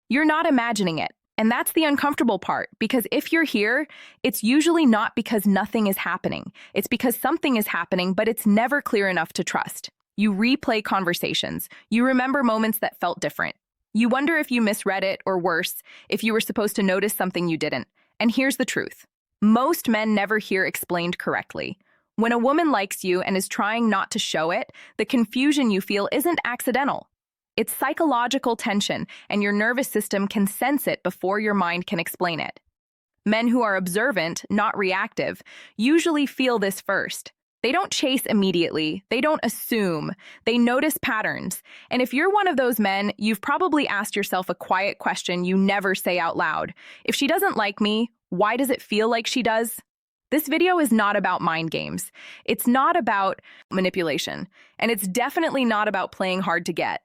You're not imagining it. And that's the uncomfortable part, because if you're here, it's usually not because nothing is happening. It's because something is happening, but it's never clear enough to trust. You replay conversations. You remember moments that felt different. You wonder if you misread it, or worse, if you were supposed to notice something you didn't. And here's the truth. Most men never hear explained correctly. When a woman likes you and is trying not to show it, the confusion you feel isn't accidental. It's psychological tension, and your nervous system can sense it before your mind can explain it. Men who are observant, not reactive, usually feel this first. They don't chase immediately. They don't assume. They notice patterns. And if you're one of those men, you've probably asked yourself a quiet question you never say out loud. If she doesn't like me, why does it feel like she does? This video is not about mind games. It's not about manipulation. And it's definitely not about playing hard to get.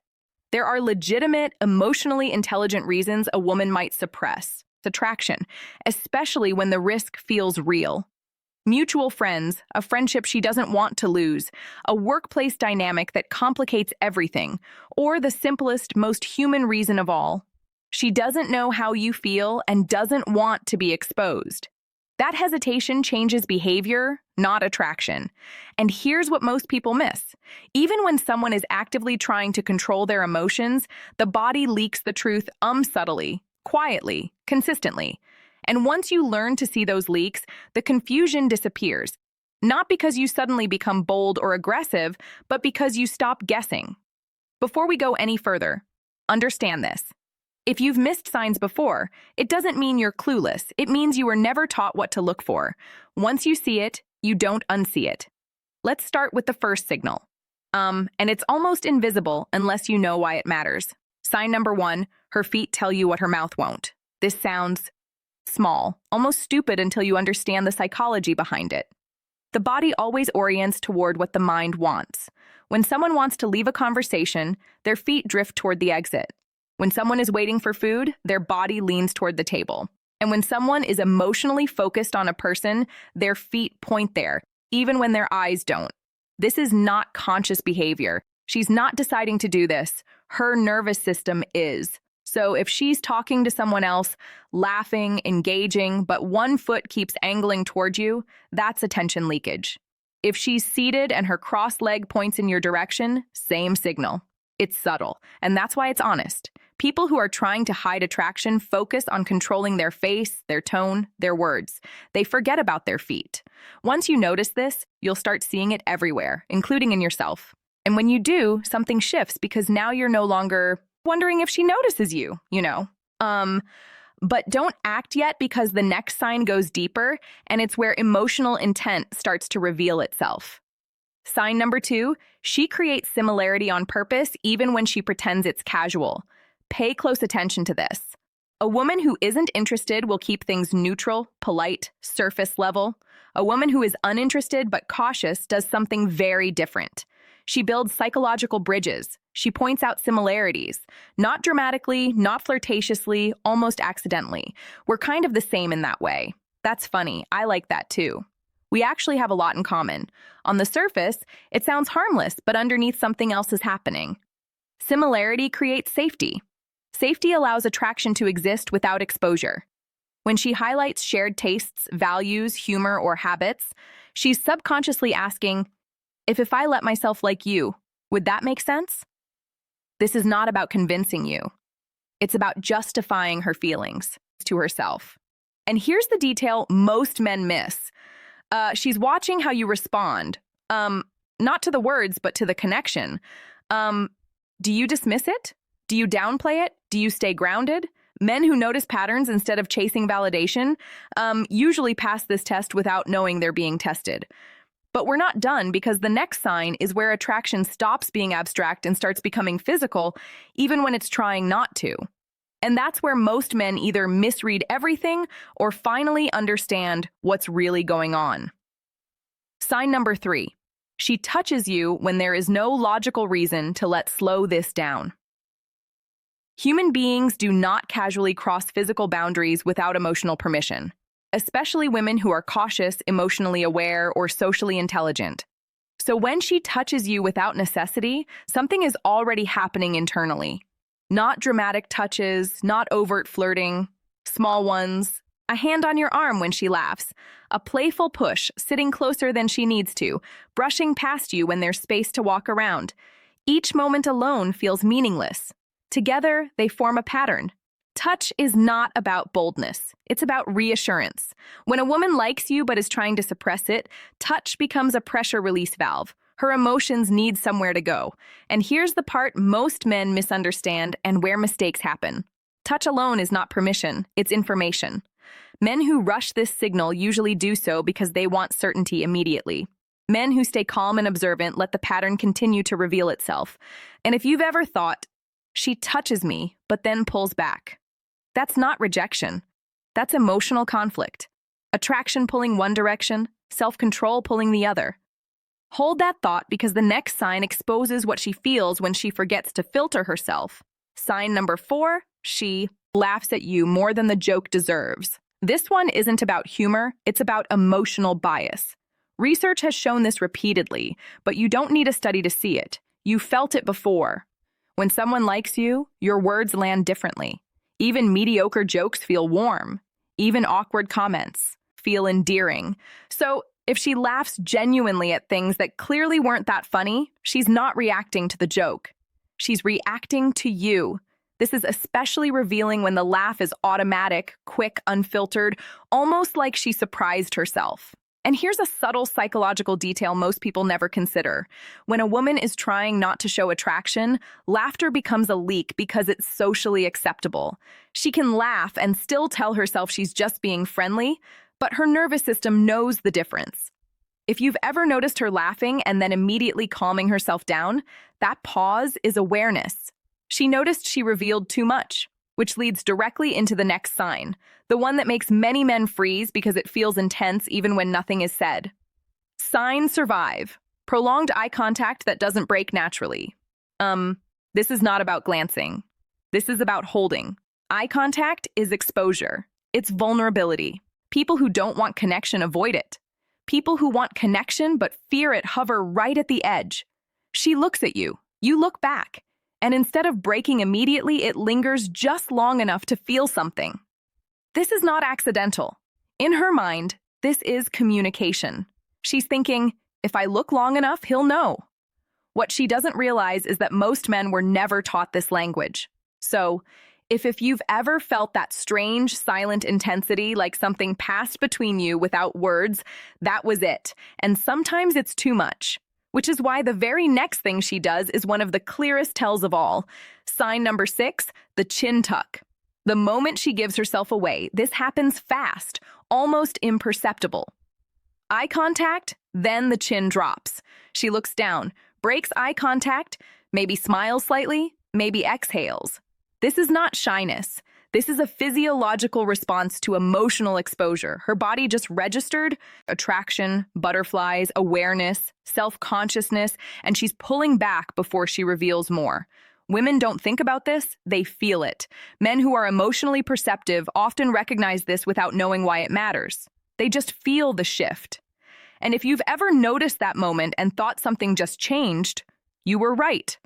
There are legitimate, emotionally intelligent reasons a woman might suppress attraction, especially when the risk feels real. Mutual friends, a friendship she doesn't want to lose, a workplace dynamic that complicates everything, or the simplest, most human reason of all. She doesn't know how you feel and doesn't want to be exposed. That hesitation changes behavior, not attraction. And here's what most people miss. Even when someone is actively trying to control their emotions, the body leaks the truth subtly, quietly, consistently. And once you learn to see those leaks, the confusion disappears. Not because you suddenly become bold or aggressive, but because you stop guessing. Before we go any further, understand this. If you've missed signs before, it doesn't mean you're clueless. It means you were never taught what to look for. Once you see it, you don't unsee it. Let's start with the first signal. And it's almost invisible unless you know why it matters. Sign number 1, her feet tell you what her mouth won't. This sounds small, almost stupid until you understand the psychology behind it. The body always orients toward what the mind wants. When someone wants to leave a conversation, their feet drift toward the exit. When someone is waiting for food, their body leans toward the table. And when someone is emotionally focused on a person, their feet point there, even when their eyes don't. This is not conscious behavior. She's not deciding to do this. Her nervous system is. So if she's talking to someone else, laughing, engaging, but one foot keeps angling toward you, that's attention leakage. If she's seated and her crossed leg points in your direction, same signal. It's subtle, and that's why it's honest. People who are trying to hide attraction focus on controlling their face, their tone, their words. They forget about their feet. Once you notice this, you'll start seeing it everywhere, including in yourself. And when you do, something shifts because now you're no longer wondering if she notices you, But don't act yet because the next sign goes deeper, and it's where emotional intent starts to reveal itself. Sign number 2, she creates similarity on purpose even when she pretends it's casual. Pay close attention to this. A woman who isn't interested will keep things neutral, polite, surface level. A woman who is uninterested but cautious does something very different. She builds psychological bridges. She points out similarities. Not dramatically, not flirtatiously, almost accidentally. We're kind of the same in that way. That's funny. I like that too. We actually have a lot in common. On the surface, it sounds harmless, but underneath something else is happening. Similarity creates safety. Safety allows attraction to exist without exposure. When she highlights shared tastes, values, humor, or habits, she's subconsciously asking, if I let myself like you, would that make sense? This is not about convincing you. It's about justifying her feelings to herself. And here's the detail most men miss. She's watching how you respond. Not to the words, but to the connection. Do you dismiss it? Do you downplay it? Do you stay grounded? Men who notice patterns instead of chasing validation usually pass this test without knowing they're being tested. But we're not done, because the next sign is where attraction stops being abstract and starts becoming physical, even when it's trying not to. And that's where most men either misread everything or finally understand what's really going on. Sign number 3. She touches you when there is no logical reason to slow this down. Human beings do not casually cross physical boundaries without emotional permission, especially women who are cautious, emotionally aware, or socially intelligent. So when she touches you without necessity, something is already happening internally. Not dramatic touches, not overt flirting, small ones. A hand on your arm when she laughs, a playful push, sitting closer than she needs to, brushing past you when there's space to walk around. Each moment alone feels meaningless. Together, they form a pattern. Touch is not about boldness. It's about reassurance. When a woman likes you but is trying to suppress it, touch becomes a pressure release valve. Her emotions need somewhere to go. And here's the part most men misunderstand and where mistakes happen. Touch alone is not permission, it's information. Men who rush this signal usually do so because they want certainty immediately. Men who stay calm and observant let the pattern continue to reveal itself. And if you've ever thought, she touches me, but then pulls back, that's not rejection. That's emotional conflict. Attraction pulling one direction, self-control pulling the other. Hold that thought because the next sign exposes what she feels when she forgets to filter herself. Sign number 4, she laughs at you more than the joke deserves. This one isn't about humor, it's about emotional bias. Research has shown this repeatedly, but you don't need a study to see it. You felt it before. When someone likes you, your words land differently. Even mediocre jokes feel warm. Even awkward comments feel endearing. So if she laughs genuinely at things that clearly weren't that funny, she's not reacting to the joke. She's reacting to you. This is especially revealing when the laugh is automatic, quick, unfiltered, almost like she surprised herself. And here's a subtle psychological detail most people never consider. When a woman is trying not to show attraction, laughter becomes a leak because it's socially acceptable. She can laugh and still tell herself she's just being friendly, but her nervous system knows the difference. If you've ever noticed her laughing and then immediately calming herself down, that pause is awareness. She noticed she revealed too much, which leads directly into the next sign, the one that makes many men freeze because it feels intense even when nothing is said. Sign survive. Prolonged eye contact that doesn't break naturally. This is not about glancing. This is about holding. Eye contact is exposure. It's vulnerability. People who don't want connection avoid it. People who want connection but fear it hover right at the edge. She looks at you. You look back. And instead of breaking immediately, it lingers just long enough to feel something. This is not accidental. In her mind, this is communication. She's thinking, if I look long enough, he'll know. What she doesn't realize is that most men were never taught this language. So, if you've ever felt that strange, silent intensity, like something passed between you without words, that was it. And sometimes it's too much. Which is why the very next thing she does is one of the clearest tells of all. Sign number 6, the chin tuck. The moment she gives herself away, this happens fast, almost imperceptible. Eye contact, then the chin drops. She looks down, breaks eye contact, maybe smiles slightly, maybe exhales. This is not shyness. This is a physiological response to emotional exposure. Her body just registered attraction, butterflies, awareness, self-consciousness, and she's pulling back before she reveals more. Women don't think about this, they feel it. Men who are emotionally perceptive often recognize this without knowing why it matters. They just feel the shift. And if you've ever noticed that moment and thought something just changed, you were right.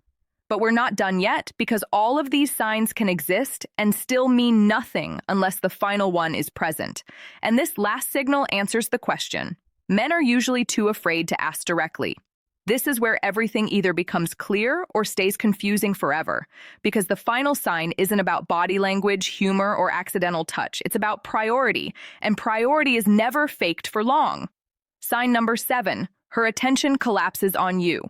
But we're not done yet because all of these signs can exist and still mean nothing unless the final one is present. And this last signal answers the question. Men are usually too afraid to ask directly. This is where everything either becomes clear or stays confusing forever, because the final sign isn't about body language, humor, or accidental touch. It's about priority, and priority is never faked for long. Sign number 7, her attention collapses on you.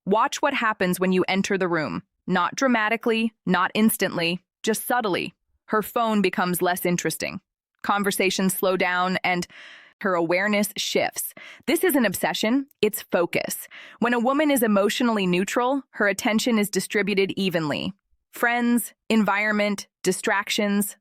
Watch what happens when you enter the room. Not dramatically, not instantly, just subtly. Her phone becomes less interesting. Conversations slow down and her awareness shifts. This isn't obsession, it's focus. When a woman is emotionally neutral, her attention is distributed evenly. Friends, environment, distractions,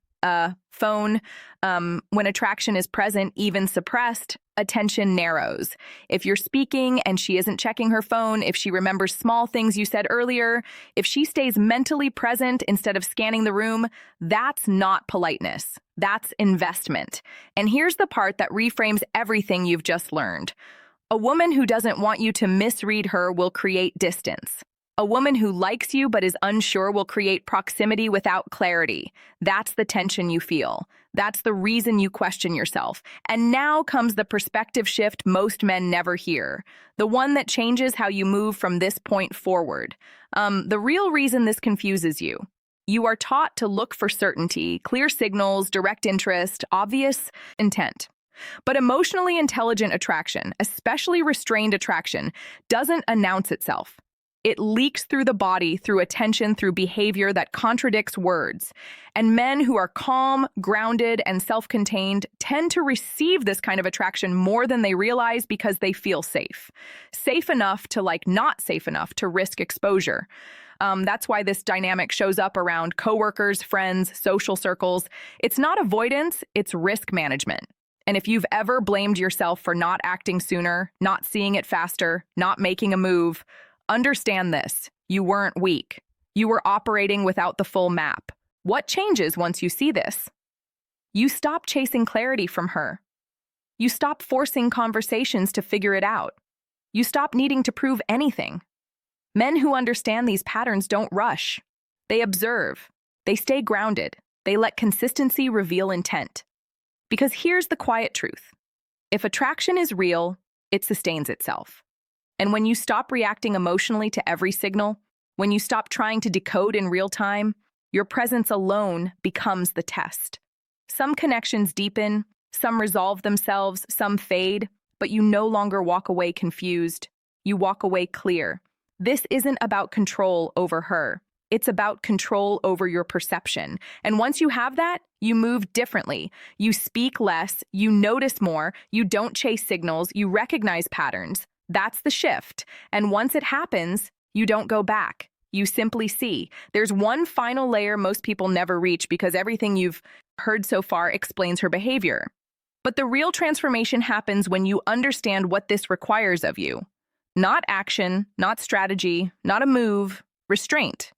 phone. When attraction is present, even suppressed, attention narrows. If you're speaking and she isn't checking her phone, if she remembers small things you said earlier, if she stays mentally present instead of scanning the room, that's not politeness. That's investment. And here's the part that reframes everything you've just learned. A woman who doesn't want you to misread her will create distance. A woman who likes you but is unsure will create proximity without clarity. That's the tension you feel. That's the reason you question yourself. And now comes the perspective shift most men never hear, the one that changes how you move from this point forward. The real reason this confuses you. You are taught to look for certainty, clear signals, direct interest, obvious intent. But emotionally intelligent attraction, especially restrained attraction, doesn't announce itself. It leaks through the body, through attention, through behavior that contradicts words. And men who are calm, grounded, and self-contained tend to receive this kind of attraction more than they realize because they feel safe. Safe enough to not safe enough to risk exposure. That's why this dynamic shows up around coworkers, friends, social circles. It's not avoidance, it's risk management. And if you've ever blamed yourself for not acting sooner, not seeing it faster, not making a move, understand this. You weren't weak. You were operating without the full map. What changes once you see this? You stop chasing clarity from her. You stop forcing conversations to figure it out. You stop needing to prove anything. Men who understand these patterns don't rush. They observe. They stay grounded. They let consistency reveal intent. Because here's the quiet truth. If attraction is real, it sustains itself. And when you stop reacting emotionally to every signal, when you stop trying to decode in real time, your presence alone becomes the test. Some connections deepen, some resolve themselves, some fade, but you no longer walk away confused. You walk away clear. This isn't about control over her. It's about control over your perception. And once you have that, you move differently. You speak less, you notice more, you don't chase signals, you recognize patterns. That's the shift. And once it happens, you don't go back. You simply see. There's one final layer most people never reach because everything you've heard so far explains her behavior. But the real transformation happens when you understand what this requires of you. Not action, not strategy, not a move, restraint.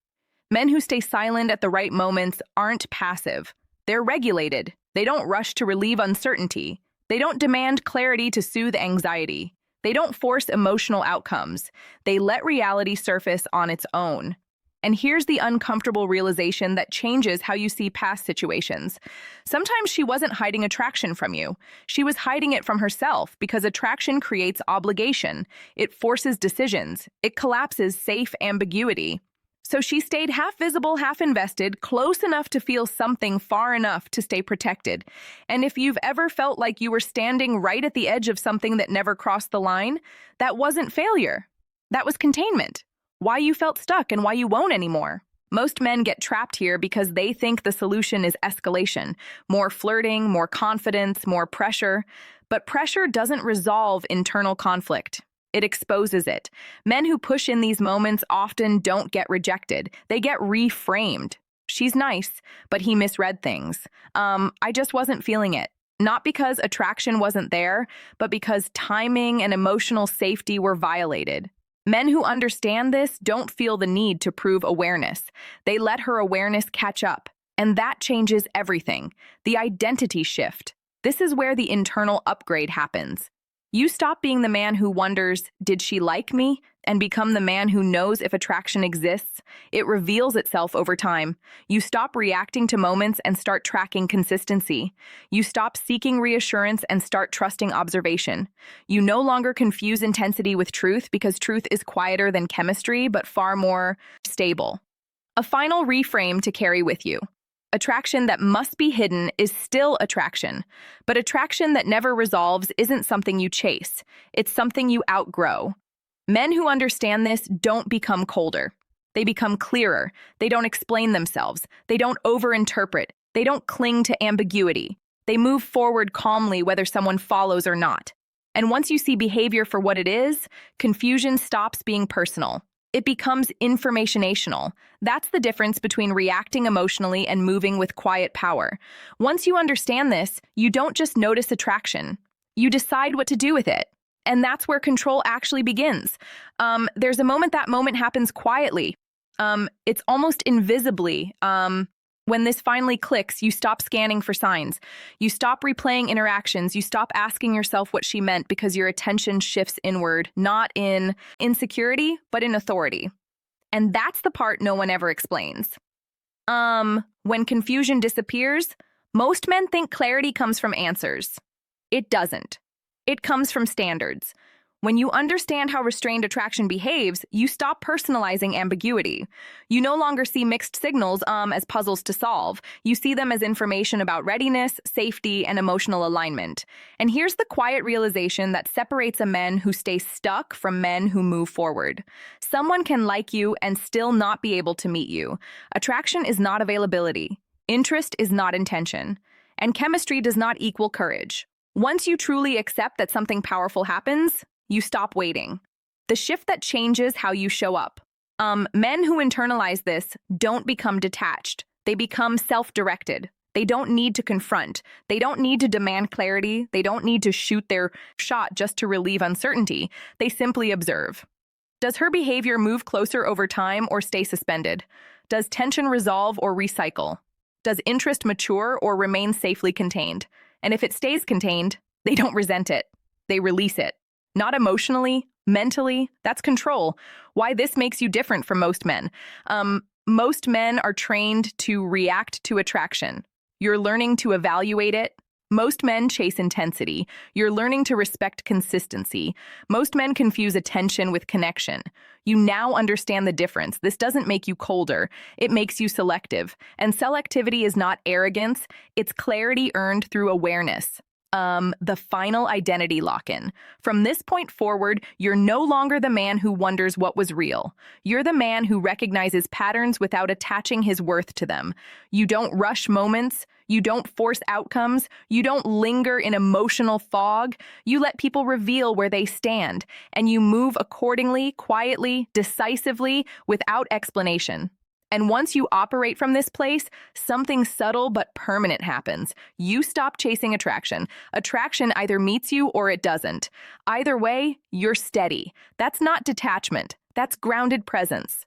Men who stay silent at the right moments aren't passive. They're regulated. They don't rush to relieve uncertainty. They don't demand clarity to soothe anxiety. They don't force emotional outcomes. They let reality surface on its own. And here's the uncomfortable realization that changes how you see past situations. Sometimes she wasn't hiding attraction from you. She was hiding it from herself because attraction creates obligation. It forces decisions. It collapses safe ambiguity. So she stayed half visible, half invested, close enough to feel something, far enough to stay protected. And if you've ever felt like you were standing right at the edge of something that never crossed the line, that wasn't failure. That was containment. Why you felt stuck and why you won't anymore. Most men get trapped here because they think the solution is escalation. More flirting, more confidence, more pressure. But pressure doesn't resolve internal conflict. It exposes it. Men who push in these moments often don't get rejected. They get reframed. She's nice, but he misread things. I just wasn't feeling it. Not because attraction wasn't there, but because timing and emotional safety were violated. Men who understand this don't feel the need to prove awareness. They let her awareness catch up. And that changes everything. The identity shift. This is where the internal upgrade happens. You stop being the man who wonders, did she like me? And become the man who knows if attraction exists. It reveals itself over time. You stop reacting to moments and start tracking consistency. You stop seeking reassurance and start trusting observation. You no longer confuse intensity with truth because truth is quieter than chemistry, but far more stable. A final reframe to carry with you. Attraction that must be hidden is still attraction, but attraction that never resolves isn't something you chase. It's something you outgrow. Men who understand this don't become colder. They become clearer. They don't explain themselves. They don't overinterpret. They don't cling to ambiguity. They move forward calmly whether someone follows or not. And once you see behavior for what it is, confusion stops being personal. It becomes informationational. That's the difference between reacting emotionally and moving with quiet power. Once you understand this, you don't just notice attraction. You decide what to do with it. And that's where control actually begins. There's a moment that moment happens quietly. It's almost invisibly. When this finally clicks, you stop scanning for signs. You stop replaying interactions. You stop asking yourself what she meant because your attention shifts inward, not in insecurity, but in authority. And that's the part no one ever explains. When confusion disappears, most men think clarity comes from answers. It doesn't. It comes from standards. When you understand how restrained attraction behaves, you stop personalizing ambiguity. You no longer see mixed signals as puzzles to solve. You see them as information about readiness, safety, and emotional alignment. And here's the quiet realization that separates a man who stay stuck from men who move forward. Someone can like you and still not be able to meet you. Attraction is not availability. Interest is not intention. And chemistry does not equal courage. Once you truly accept that something powerful happens, you stop waiting. The shift that changes how you show up. Men who internalize this don't become detached. They become self-directed. They don't need to confront. They don't need to demand clarity. They don't need to shoot their shot just to relieve uncertainty. They simply observe. Does her behavior move closer over time or stay suspended? Does tension resolve or recycle? Does interest mature or remain safely contained? And if it stays contained, they don't resent it. They release it. Not emotionally, mentally, that's control. Why this makes you different from most men. Most men are trained to react to attraction. You're learning to evaluate it. Most men chase intensity. You're learning to respect consistency. Most men confuse attention with connection. You now understand the difference. This doesn't make you colder. It makes you selective. And selectivity is not arrogance. It's clarity earned through awareness. The final identity lock-in. From this point forward, you're no longer the man who wonders what was real. You're the man who recognizes patterns without attaching his worth to them. You don't rush moments. You don't force outcomes. You don't linger in emotional fog. You let people reveal where they stand, and you move accordingly, quietly, decisively, without explanation. And once you operate from this place, something subtle but permanent happens. You stop chasing attraction. Attraction either meets you or it doesn't. Either way, you're steady. That's not detachment. That's grounded presence.